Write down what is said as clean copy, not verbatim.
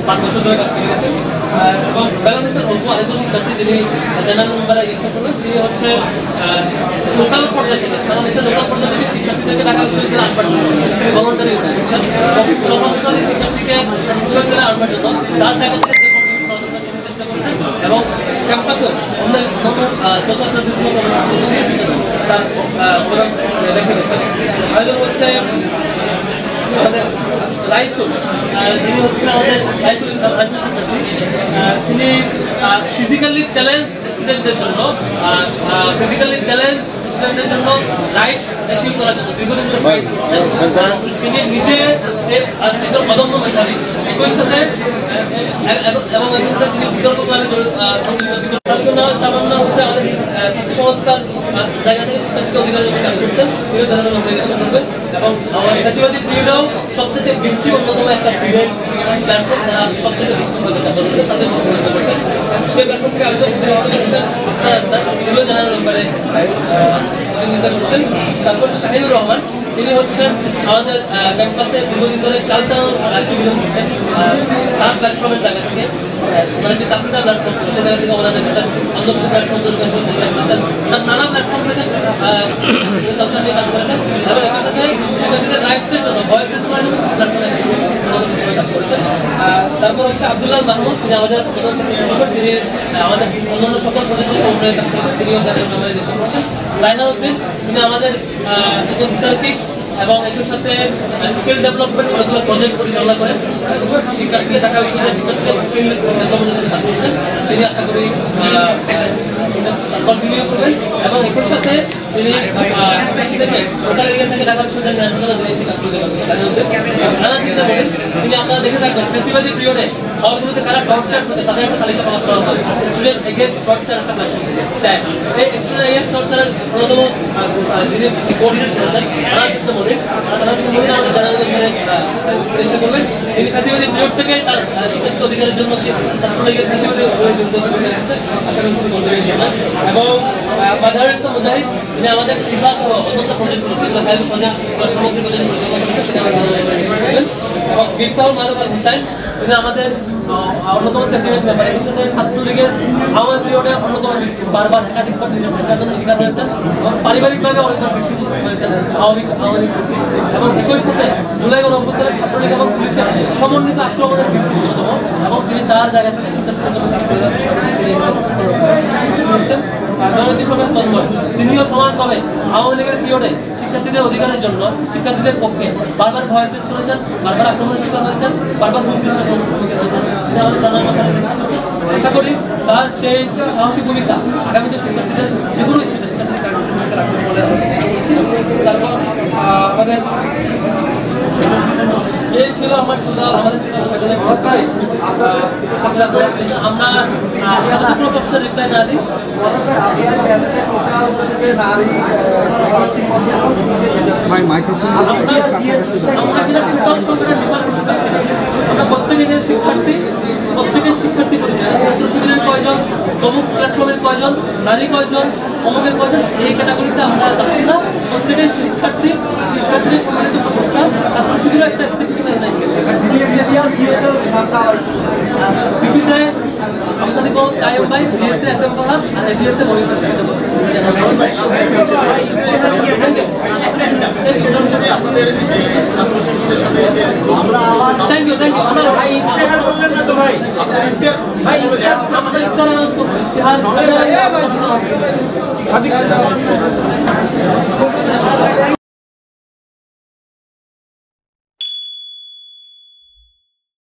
5 বছর ধরে কাজ করে গেছেন। এবং বাংলাদেশের অল্প আরেকজন শিক্ষার্থী যিনি জেনারেল মেম্বারে ইচ্ছা করবেন, তিনি হচ্ছে লোকাল পর্যায়ে থেকে সারা দেশের লোকাল পর্যায়ে থেকে শিক্ষার্থীদেরকে ঢাকা বিশ্ববিদ্যালয়ে আনবার জন্য তিনি ভলেন্টারি বুঝছেন, এবং সর্বস্তরের শিক্ষার্থীকে বিশ্ববিদ্যালয়ে আনবার জন্য তার জায়গা থেকে যে কোনো চেষ্টা করেছেন, এবং ক্যাম্পাসে অন্য সোশ্যাল সার্ভিস তার অবদান রেখে গেছেন। আয়োজন হচ্ছে আমাদের রাইসুল, যিনি হচ্ছেন আমাদের রাইসুল ইসলাম রাইসুল শিক্ষার্থী। তিনি ফিজিক্যালি চ্যালেঞ্জ স্টুডেন্টদের জন্য রাইটস অ্যাচিভ করার জন্য দীর্ঘদিন ধরে ফাইট করছেন। তিনি নিজে একজন অদম্য মেধাবী, একই সাথে তিনি বিতর্ক ক্লাবে তামান্না হচ্ছে আমাদের ছাত্র সংস্থার জায়গা থেকে শিক্ষার্থীকে অধিকারের জন্য কাজ করছেন, তিনি জেনারেল অর্গানাইজেশন করবেন। এবং আমাদের ফ্যাসিবাদী পিরিয়ডেও সবচেয়ে ভিক্টিম অন্যতম একটা প্ল্যাটফর্ম, যারা সবচেয়ে ভিক্টিম হয়েছে ক্যাম্পাসে তাদের প্রতিনিধিত্ব করছেন। সে প্ল্যাটফর্ম থেকে আবেদন করছেন তিনিও জেনারেল মেম্বারে প্রতিনিধিত্ব করছেন। তারপর শাহিনুর রহমান, তিনি হচ্ছেন আমাদের ক্যাম্পাসে দীর্ঘদিন ধরে কালচারাল অ্যাক্টিভিজম করছেন তার প্ল্যাটফর্মের জায়গা থেকে। একটি কাসিদার প্ল্যাটফর্ম সে জায়গা থেকে অবদান রেখেছেন, আন্দোলন প্ল্যাটফর্ম করেছেন, তার নানা প্ল্যাটফর্ম থেকে কালচার নিয়ে কাজ করেছেন। এবং একই সাথে শিক্ষার্থীদের রাইটসের জন্য ভয়েস প্ল্যাটফর্মে কাজ করেছেন। তারপর হচ্ছে আব্দুল্লাহ মাহমুদ, তিনি আমাদের তিনি আমাদের অন্যান্য সকল প্রজেক্টের সমন্বয়ে কাজ করেছেন, তিনিও জাতীয় অর্গানাইজেশন করছেন। লাইনাউদ্দিন, তিনি আমাদের একজন বিতার্কিক এবং একই সাথে স্কিল ডেভেলপমেন্ট অনেকগুলো প্রজেক্ট পরিচালনা করেন, শিক্ষার্থীকে ঢাকা বিশ্ববিদ্যালয়ের শিক্ষার্থীকে স্কিল ডেভেলপমেন্টের কাজ করছেন। তিনি আশা করি কন্টিনিউ করবেন। এবং একই সাথে তিনি শিক্ষার্থীদেরকে লোকাল এরিয়া থেকে ঢাকা বিশ্ববিদ্যালয়ের কাজ করতে পারবেন। তিনি আপনারা দেখে থাকবেন ফেস্টিভ্যালি পিরিয়ডে হলগুলোতে কারা টর্চার করে তাদের একটা তালিকা প্রকাশ করা হয়, স্টুডেন্ট এগেইনস্ট টর্চার একটা এই স্টুডেন্ট এগেইনস্ট টর্চারের অন্যতম যিনি কোঅর্ডিনেট করেছেন আমাদের জানানোর চেষ্টা করবেন। তিনি ফেস্টিভ্যালি পিরিয়ড থেকে তার শিক্ষার্থী অধিকারের জন্য ছাত্রলীগের ফেস্টিভ্যালি আশা করি কন্টিনিউ করবেন। এবং মাজারুল ইসলাম মুজাহিদ, তিনি আমাদের শিক্ষা সহ অন্যান্য প্রজেক্টগুলো হেলথ প্রজেক্ট বা সামগ্রিক প্রজেক্ট পরিচালনা করছেন, তিনি আমাদের জানাবেন। এবং বিপ্লব মাধব হুসাইন, তিনি আমাদের অন্যতম সেক্রেটারি মেম্বার, এর সাথে ছাত্রলীগের আওয়ামী পিরিয়ডে অন্যতম বারবার একাধিকবার নির্যাতনের শিকার হয়েছেন এবং পারিবারিকভাবে অনেকবার হয়েছেন আওয়ামী এবং একই সাথে জুলাই গণঅভ্যুত্থানে ছাত্রলীগ এবং পুলিশের সমন্বিত আক্রমণের ভিত্তি অন্যতম, এবং তিনি তার জায়গা থেকে শিক্ষার্থীদের জন্য কাজ করে যাচ্ছেন। জননীতি সরকার তন্ময়, তিনিও সমানভাবে আওয়ামী লীগের পিরিয়ডে শিক্ষার্থীদের অধিকারের জন্য শিক্ষার্থীদের পক্ষে বারবার ভয়েস রেজ করেছেন, বারবার আক্রমণের শিকার হয়েছেন, বারবার হুমকির সম্মুখীন হয়েছেন। তিনি আমাদের জানার কথা আশা করি তার সেই সাহসী ভূমিকা আগামীতে শিক্ষার্থীদের যে কোনো ইস্যুতে শিক্ষার্থীদের কার্যক্রমকে রাখবে বলে তারপর আমাদের এই ছিল আমার আমাদের আমরা কোনো প্রশ্নের রিপ্লাই না দিই। আমরা প্রত্যেকের শিক্ষার্থী পরিচয়, ছাত্র শিবিরের কয়জন, অমুক প্ল্যাটফর্মের কয়জন, নারী কয়জন, অমুকের কয়জন, এই ক্যাটাগরিতে আমরা যাচ্ছি না। প্রত্যেকের শিক্ষার্থীদের সম্মিলিত প্রচেষ্টা, ছাত্র শিবিরের একটা স্থিতিশীল নাই। বিপিতে আমরা দিব কায়েম ভাই, জিএসএ এসএম ফরহাদ আর জিএসএ মনিটর। Thank you. আমরা ভাই ইস্তেহার বললেন না তো ভাই, আমরা ইস্তেহার